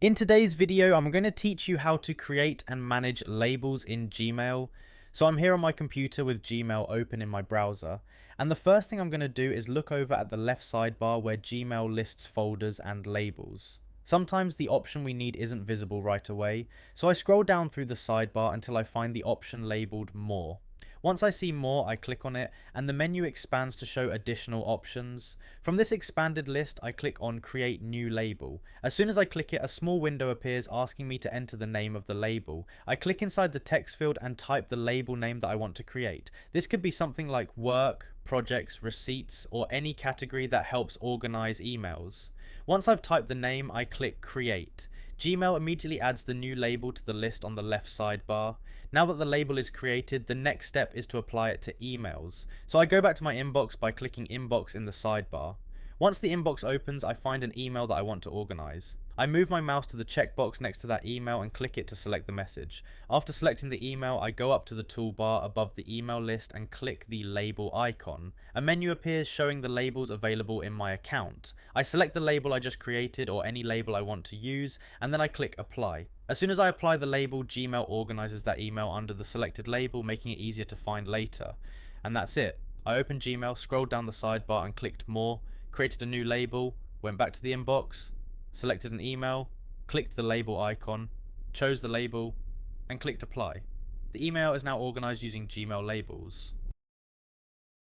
In today's video, I'm going to teach you how to create and manage labels in Gmail. So I'm here on my computer with Gmail open in my browser. And the first thing I'm going to do is look over at the left sidebar where Gmail lists folders and labels. Sometimes the option we need isn't visible right away, so I scroll down through the sidebar until I find the option labeled More. Once I see More, I click on it, and the menu expands to show additional options. From this expanded list, I click on Create New Label. As soon as I click it, a small window appears asking me to enter the name of the label. I click inside the text field and type the label name that I want to create. This could be something like work, projects, receipts, or any category that helps organize emails. Once I've typed the name, I click Create. Gmail immediately adds the new label to the list on the left sidebar. Now that the label is created, the next step is to apply it to emails. So I go back to my inbox by clicking Inbox in the sidebar. Once the inbox opens, I find an email that I want to organize. I move my mouse to the checkbox next to that email and click it to select the message. After selecting the email, I go up to the toolbar above the email list and click the label icon. A menu appears showing the labels available in my account. I select the label I just created or any label I want to use, and then I click apply. As soon as I apply the label, Gmail organizes that email under the selected label, making it easier to find later. And that's it. I opened Gmail, scrolled down the sidebar and clicked More, created a new label, went back to the inbox, selected an email, clicked the label icon, chose the label, and clicked apply. The email is now organized using Gmail labels.